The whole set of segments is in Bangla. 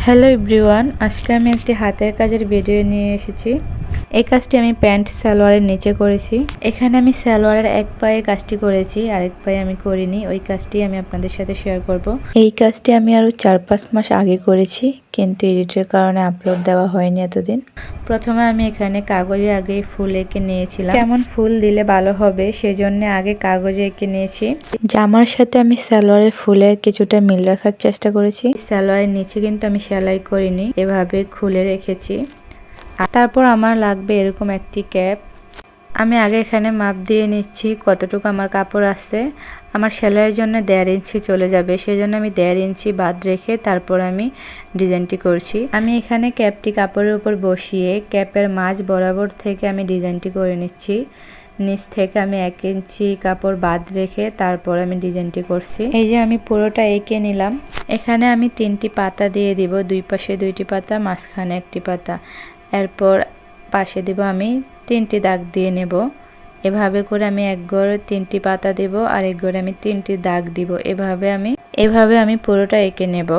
হ্যালো এভরিওয়ান, আজকে আমি একটি হাতের কাজের ভিডিও নিয়ে এসেছি। এই কাজটি আমি প্যান্ট সালোয়ারের নিচে করেছি। এখানে আমি সালোয়ারের এক পায়ে কাজটি করেছি, আরেক পায়ে আমি করিনি। ওই কাজটি আমি আপনাদের সাথে শেয়ার করব। এই কাজটি আমি আরও 4-5 মাস আগে করেছি, কিন্তু এডিটের কারণে আপলোড দেওয়া হয়নি এতদিন। প্রথমে আমি এখানে কাগজে আগে ফুল এঁকে নিয়েছিলাম। কেমন ফুল দিলে ভালো হবে সেজন্য আগে কাগজে এঁকে নিয়েছি। জামার সাথে আমি সালোয়ারের ফুলের কিছুটা মিল রাখার চেষ্টা করেছি। সালোয়ারের নিচে কিন্তু আমি সেলাই করিনি, এভাবে খুলে রেখেছি। তারপর আমার লাগবে এরকম একটি ক্যাপ। আমি আগে এখানে মাপ দিয়ে নিচ্ছি কতটুকু আমার কাপড় আছে। আমার সেলাইয়ের জন্য 1.5 ইঞ্চি চলে যাবে, সেজন্য আমি 1.5 ইঞ্চি বাদ রেখে তারপর আমি ডিজাইনটি করছি। আমি এখানে ক্যাপটি কাপড়ের উপর বসিয়ে ক্যাপের মাঝ বরাবর থেকে আমি ডিজাইনটি করে নিচ্ছি। নিচ থেকে আমি 1 ইঞ্চি কাপড় বাদ রেখে তারপর আমি ডিজাইনটি করছি। এই যে আমি পুরোটা এঁকে নিলাম। এখানে আমি 3টি পাতা দিয়ে দিব, 2 পাশে 2টি পাতা, মাঝখানে একটি পাতা। এরপর পাশে দিব আমি 3টি দাগ দিয়ে নেব। এভাবে করে আমি এক ঘরে 3টি পাতা দেব আর এক ঘরে আমি 3টি দাগ দিব। এভাবে আমি পুরোটা এঁকে নেব।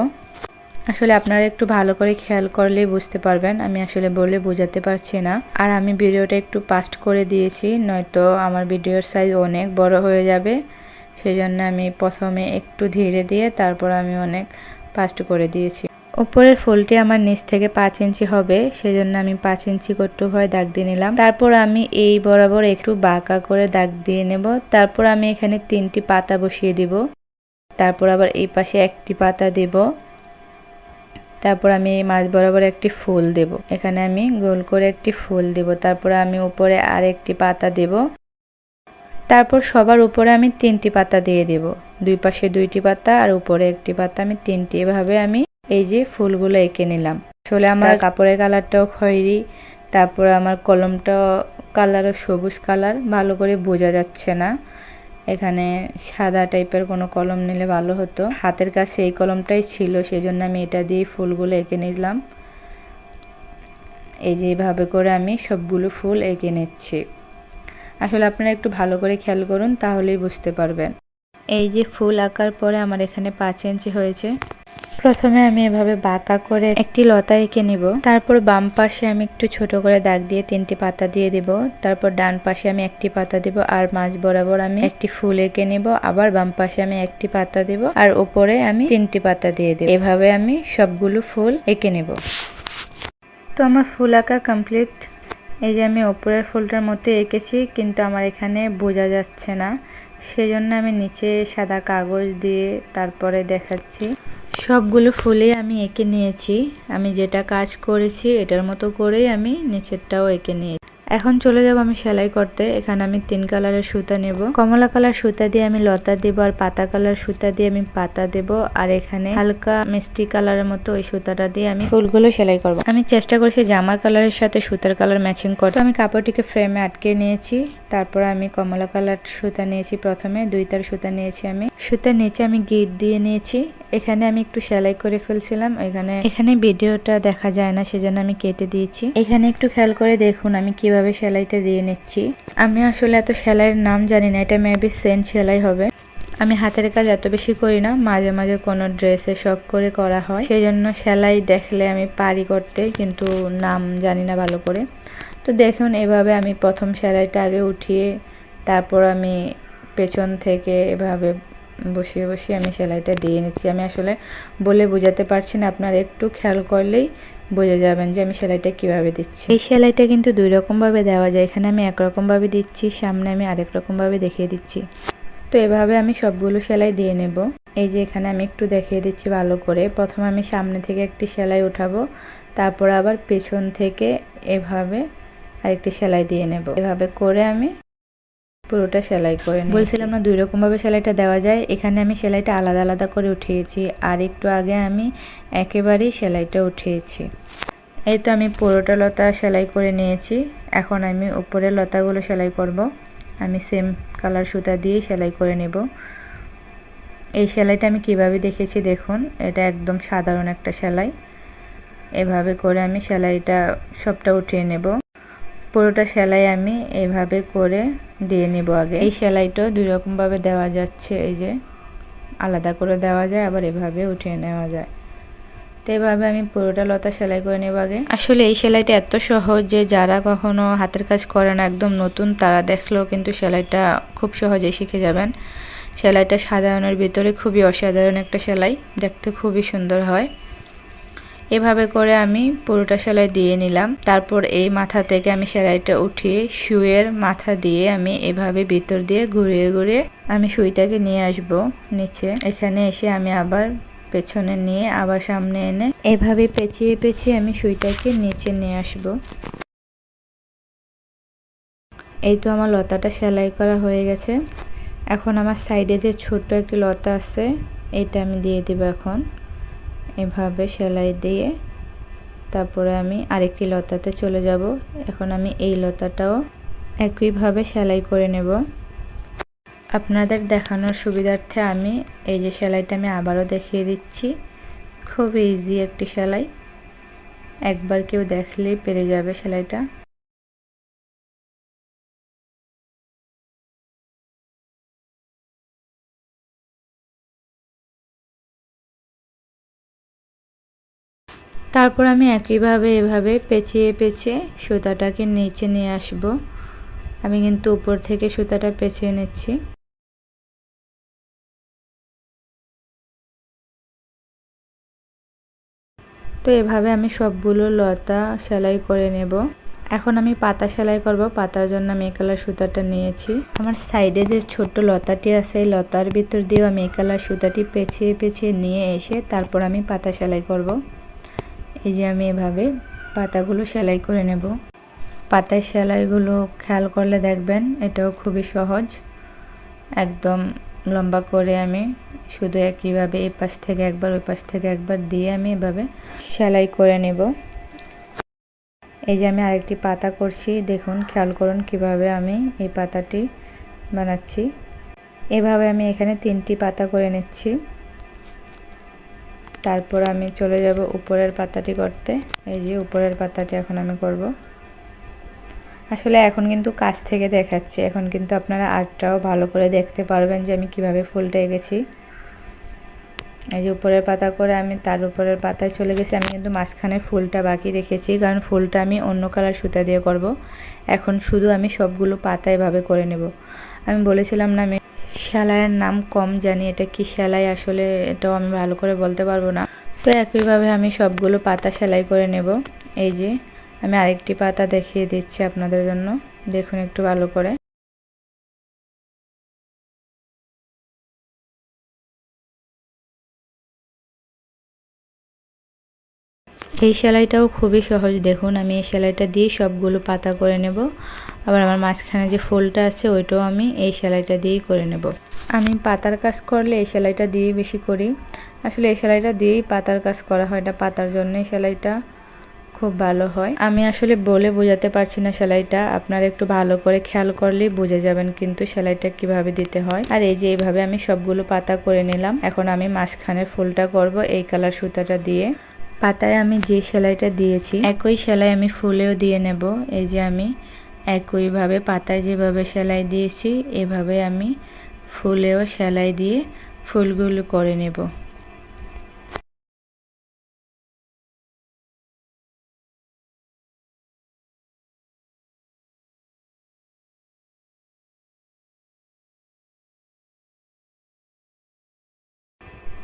আসলে আপনারা একটু ভালো করে খেয়াল করলেই বুঝতে পারবেন, আমি আসলে বলে বোঝাতে পারছি না। আর আমি ভিডিওটা একটু ফাস্ট করে দিয়েছি, নয়তো আমার ভিডিওর সাইজ অনেক বড় হয়ে যাবে। সেজন্য আমি প্রথমে একটু ধীরে দিয়ে তারপর আমি অনেক ফাস্ট করে দিয়েছি। উপরের ফুলটি আমার নিচ থেকে 5 ইঞ্চি হবে, সেজন্য আমি 5 ইঞ্চি কট্টু হয় দাগ দিয়ে নিলাম। তারপর আমি এই বরাবর একটু বাঁকা করে দাগ দিয়ে নেব। তারপর আমি এখানে 3টি পাতা বসিয়ে দিব। তারপর আবার এই পাশে একটি পাতা দেব। তারপর আমি এই মাঝ বরাবর একটি ফুল দেব। এখানে আমি গোল করে একটি ফুল দেব। তারপর আমি উপরে আর একটি পাতা দেব। তারপর সবার উপরে আমি 3টি পাতা দিয়ে দেব। 2 পাশে 2টি পাতা আর উপরে একটি পাতা, আমি 3টি। এভাবে আমি এই যে ফুলগুলো এঁকে নিলাম। আসলে আমার কাপড়ের কালারটাও খয়েরি, তারপর আমার কলমটা কালারও সবুজ কালার, ভালো করে বোঝা যাচ্ছে না। এখানে সাদা টাইপের কোনো কলম নিলে ভালো হতো। হাতের কাছে এই কলমটাই ছিল, সেজন্য আমি এটা দিয়ে ফুলগুলো এঁকে নিলাম। এই যে এইভাবে করে আমি সবগুলো ফুল এঁকে নিচ্ছি। আসলে আপনারা একটু ভালো করে খেয়াল করুন, তাহলেই বুঝতে পারবেন। এই যে ফুল আঁকার পরে আমার এখানে 5 ইঞ্চি হয়েছে। প্রথমে আমি এভাবে বাঁকা করে একটি লতা এঁকে নিব। তারপর বাম পাশে আমি একটু ছোট করে দাগ দিয়ে 3টি পাতা দিয়ে দিব। তারপর ডান পাশে আমি একটি পাতা দিব আর মাঝ বরাবর আমি একটি ফুল এঁকে নিব। আবার বাম পাশে আমি একটি পাতা দিব আর উপরে আমি 3টি পাতা দিয়ে দেব। এভাবে আমি সবগুলো ফুল এঁকে নিব। তো আমার ফুল আঁকা কমপ্লিট। এই যে আমি উপরের ফুলটার মতো এঁকেছি, কিন্তু আমার এখানে বোঝা যাচ্ছে না, সেজন্য আমি নিচে সাদা কাগজ দিয়ে তারপরে দেখাচ্ছি। সবগুলো ফুলে আমি এঁকে নিয়েছি। আমি যেটা কাজ করেছি এটার মতো করেই আমি নিচেরটাও এঁকে নিয়েছি। এখন চলে যাব আমি সেলাই করতে। এখানে আমি 3 কালারের সুতা নেব। কমলা কালার সুতা দিয়ে আমি লতা দেব আর পাতা কালার সুতা দিয়ে আমি পাতা দেব। আর এখানে হালকা মিষ্টি কালারের মতো ওই সুতাটা দিয়ে আমি ফুলগুলো সেলাই করব। আমি চেষ্টা করছি জামার কালারের সাথে সুতার কালার ম্যাচিং করতে। আমি কাপড়টিকে ফ্রেমে আটকে নিয়েছি। তারপর আমি কমলা কালার সুতা নিয়েছি, প্রথমে 2 তার সুতা নিয়েছি। আমি সুতার নিচে আমি গিট দিয়ে নিয়েছি। এখানে আমি একটু সেলাই করে ফেলছিলাম, এখানে ভিডিওটা দেখা যায় না, সেজন্য আমি কেটে দিয়েছি। এখানে একটু খেয়াল করে দেখুন আমি কিভাবে সেলাইটা দিয়ে নিচ্ছি। আমি আসলে এত সেলাইয়ের নাম জানি না, এটা মেবি সেন সেলাই হবে। আমি হাতের কাজ এত বেশি করি না, মাঝে মাঝে কোনো ড্রেসে শখ করে করা হয়, সেই জন্য সেলাই দেখলে আমি পারি করতে, কিন্তু নাম জানি না ভালো করে। তো দেখুন এভাবে আমি প্রথম সেলাইটা আগে উঠিয়ে তারপর আমি পেছন থেকে এভাবে বসিয়ে বসিয়ে আমি সেলাইটা দিয়ে নিচ্ছি। আমি আসলে বলে বোঝাতে পারছি না, আপনারা একটু খেয়াল করলেই বোঝা যাবেন যে আমি সেলাইটা কিভাবে দিচ্ছি। এই সেলাইটা কিন্তু 2 রকমভাবে দেওয়া যায়। এখানে আমি একরকমভাবে দিচ্ছি, সামনে আমি আরেক রকমভাবে দেখিয়ে দিচ্ছি। তো এভাবে আমি সবগুলো সেলাই দিয়ে নেব। এই যে এখানে আমি একটু দেখিয়ে দিচ্ছি ভালো করে। প্রথমে আমি সামনে থেকে একটি সেলাই উঠাবো, তারপর আবার পেছন থেকে এভাবে আরেকটি সেলাই দিয়ে নেব। এভাবে করে আমি পুরোটা সেলাই করে নিয়েছি। বলছিলাম না 2 রকমভাবে সেলাইটা দেওয়া যায়। এখানে আমি সেলাইটা আলাদা আলাদা করে উঠিয়েছি, আর একটু আগে আমি একেবারেই সেলাইটা উঠিয়েছি। এই তো আমি পুরোটা লতা সেলাই করে নিয়েছি। এখন আমি উপরের লতাগুলো সেলাই করব। আমি সেম কালার সুতা দিয়ে সেলাই করে নেব। এই সেলাইটা আমি কিভাবে দেখেছি দেখুন, এটা একদম সাধারণ একটা সেলাই। এভাবে করে আমি সেলাইটা সবটা উঠিয়ে নেব। পুরোটা সেলাই আমি এইভাবে করে দিয়ে নিব আগে। এই সেলাইটা 2 রকমভাবে দেওয়া যাচ্ছে, এই যে আলাদা করে দেওয়া যায়, আবার এভাবে উঠিয়ে নেওয়া যায়। তো এভাবে আমি পুরোটা লতা সেলাই করে নেব আগে। আসলে এই সেলাইটা এত সহজ যে যারা কখনো হাতের কাজ করে না, একদম নতুন, তারা দেখলেও কিন্তু সেলাইটা খুব সহজেই শিখে যাবেন। সেলাইটা সাধারণের ভিতরে খুবই অসাধারণ একটা সেলাই, দেখতে খুবই সুন্দর হয়। এভাবে করে আমি পুরোটা সেলাই দিয়ে নিলাম। তারপর এই মাথা থেকে আমি সেলাইটা উঠিয়ে সুইয়ের মাথা দিয়ে আমি এভাবে ভিতর দিয়ে ঘুরিয়ে ঘুরিয়ে আমি সুইটাকে নিয়ে আসব নিচে। এখানে এসে আমি আবার পেছনে নিয়ে আবার সামনে এনে এভাবে পেঁচিয়ে পেঁচিয়ে আমি সুইটাকে নিচে নিয়ে আসব। এই তো আমার লতাটা সেলাই করা হয়ে গেছে। এখন আমার সাইডে যে ছোট্ট একটি লতা আছে, এটা আমি দিয়ে দিব। এখন এভাবে সেলাই দিয়ে তারপরে আমি আরেকটি লতাতে চলে যাব। এখন আমি এই লতাটাও একইভাবে সেলাই করে নেব। আপনাদের দেখানোর সুবিধার্থে আমি এই যে সেলাইটা আমি আবারও দেখিয়ে দিচ্ছি। খুব ইজি একটি সেলাই, একবার কেউ দেখলেই পেরে যাবে সেলাইটা। তারপর আমি একইভাবে এভাবে পেঁচিয়ে পেঁচিয়ে সুতাটাকে নিচে নিয়ে আসব। আমি কিন্তু উপর থেকে সুতাটা পেঁচিয়ে নিচ্ছি। তো এভাবে আমি সবগুলো লতা সেলাই করে নেব। এখন আমি পাতা সেলাই করব। পাতার জন্য আমি এই কালার সুতাটা নিয়েছি। আমার সাইডে যে ছোট্ট লতাটি আছে, এই লতার ভিতর দিয়েও আমি এই কালার সুতাটি পেঁচিয়ে পেঁচিয়ে নিয়ে এসে তারপর আমি পাতা সেলাই করব। এই যে আমি এভাবে পাতাগুলো সেলাই করে নেব। পাতায় সেলাইগুলো খেয়াল করলে দেখবেন এটাও খুবই সহজ। একদম লম্বা করে আমি শুধু একইভাবে এই পাশ থেকে একবার ওই পাশ থেকে একবার দিয়ে আমি এভাবে সেলাই করে নেব। এই যে আমি আরেকটি পাতা করছি, দেখুন, খেয়াল করুন কিভাবে আমি এই পাতাটি বানাচ্ছি। এভাবে আমি এখানে 3টি পাতা করে নিচ্ছি। তারপর আমি চলে যাব উপরের পাতাটি করতে। এই যে উপরের পাতাটি এখন আমি করব। আসলে এখন কিন্তু কাছ থেকে দেখাচ্ছি, এখন কিন্তু আপনারা আর্টটাও ভালো করে দেখতে পারবেন যে আমি কিভাবে ফুলটা এঁকেছি। এই যে উপরের পাতা করে আমি তার উপরের পাতায় চলে গেছি। আমি কিন্তু মাঝখানে ফুলটা বাকি রেখেছি, কারণ ফুলটা আমি অন্য কালার সুতা দিয়ে করব। এখন শুধু আমি সবগুলো পাতা এভাবে করে নেব। আমি বলেছিলাম না আমি সেলাইয়ের নাম কম জানি, এটা কি সেলাই আসলে এটাও আমি ভালো করে বলতে পারবো না। তো একইভাবে আমি সবগুলো পাতা সেলাই করে নেব। এই যে আমি আরেকটি পাতা দেখিয়ে দিচ্ছি আপনাদের জন্য, দেখুন একটু ভালো করে। এই সেলাইটাও খুবই সহজ, দেখুন আমি এই সেলাইটা দিয়ে সবগুলো পাতা করে নেব। আবার আমার মাঝখানে যে ফুলটা আছে ওইটাও আমি এই সেলাইটা দিয়েই করে নেব। আমি পাতার কাজ করলে এই সেলাইটা দিয়েই বেশি করি। আসলে এই সেলাইটা দিয়েই পাতার কাজ করা হয়, এটা পাতার জন্যই সেলাইটা খুব ভালো হয়। আমি আসলে বলে বোঝাতে পারছি না সেলাইটা, আপনারা একটু ভালো করে খেয়াল করলেই বুঝে যাবেন কিন্তু সেলাইটা কিভাবে দিতে হয়। আর এই যে এইভাবে আমি সবগুলো পাতা করে নিলাম। এখন আমি মাঝখানের ফুলটা করব এই কালার সুতাটা দিয়ে। পাতায় আমি যে সেলাইটা দিয়েছি একই সেলাই আমি ফুলেও দিয়ে নেব। এই যে আমি একইভাবে পাতায় যেভাবে সেলাই দিয়েছি এভাবে আমি ফুলেও সেলাই দিয়ে ফুলগুলো করে নেব।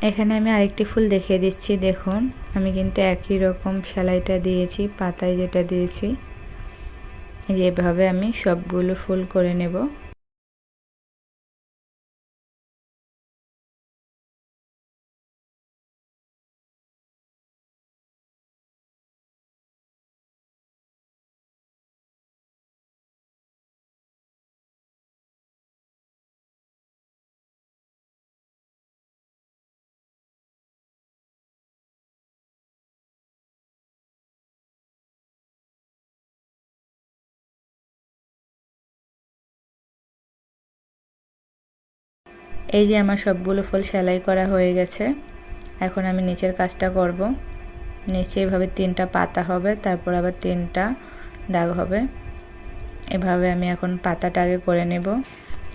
এখানে আমি আরেকটি ফুল দেখিয়ে দিচ্ছি, দেখুন আমি কিন্তু একই রকম সেলাইটা দিয়েছি পাতায় যেটা দিয়েছি। যেভাবে আমি সবগুলো ফুল করে নেব। এই যে আমার সবগুলো ফুল সেলাই করা হয়ে গেছে। এখন আমি নিচের কাজটা করব। নিচে এভাবে 3টা পাতা হবে, তারপর আবার 3টা দাগ হবে। এভাবে আমি এখন পাতাটা আগে করে নেব।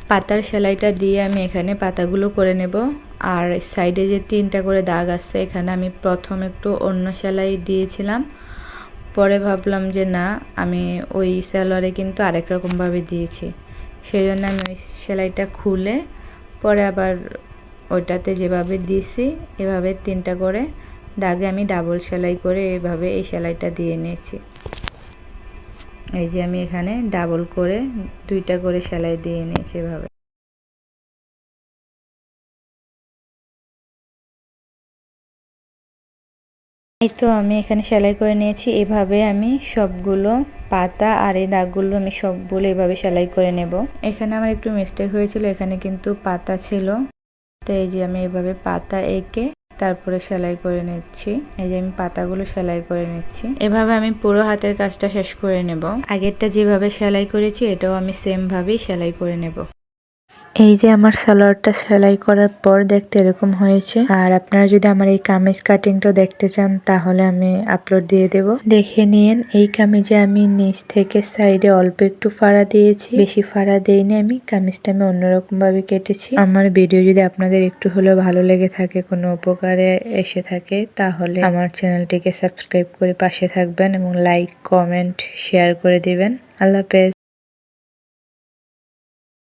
পাতার সেলাইটা দিয়ে আমি এখানে পাতাগুলো করে নেব। আর সাইডে যে 3টা করে দাগ আছে এখানে আমি প্রথম একটু অন্য সেলাই দিয়েছিলাম, পরে ভাবলাম যে না, আমি ওই সালোয়ারে কিন্তু আরেক রকমভাবে দিয়েছি, সেই জন্য আমি ওই সেলাইটা খুলে পরে আবার ওইটাতে যেভাবে দিয়েছি এভাবে 3টা করে দাগে আমি ডাবল সেলাই করে এইভাবে এই সেলাইটা দিয়ে নিয়েছি। এই যে আমি এখানে ডাবল করে 2টা করে সেলাই দিয়ে নিয়েছি এভাবে। এই তো আমি এখানে সেলাই করে নিয়েছি। এভাবে আমি সবগুলো পাতা আর এই দাগগুলো আমি সবগুলো এভাবে সেলাই করে নেব। এখানে আমার একটু মিস্টেক হয়েছিল, এখানে কিন্তু পাতা ছিল, তো এই যে আমি এভাবে পাতা এঁকে তারপরে সেলাই করে নিচ্ছি। এই যে আমি পাতাগুলো সেলাই করে নিচ্ছি। এভাবে আমি পুরো হাতের কাজটা শেষ করে নেব। আগেরটা যেভাবে সেলাই করেছি এটাও আমি সেম ভাবেই সেলাই করে নেব। এই যে আমার সালোয়ারটা সেলাই করার পর দেখতে এরকম হয়েছে। আর আপনারা যদি আমার এই কামিজ কাটিংটা দেখতে চান তাহলে আমি আপলোড দিয়ে দেব, দেখে নিন। এই কামিজে আমি নিচ থেকে সাইডে অল্প একটু ফাড়া দিয়েছি, বেশি ফাড়া দেইনি। আমি কামিজটা আমি অন্যরকম ভাবে কেটেছি। আমার ভিডিও যদি আপনাদের একটু হলেও ভালো লেগে থাকে, কোনো উপকারে এসে থাকে, তাহলে আমার চ্যানেলটিকে সাবস্ক্রাইব করে পাশে থাকবেন এবং লাইক কমেন্ট শেয়ার করে দিবেন। আল্লাহ হাফেজ।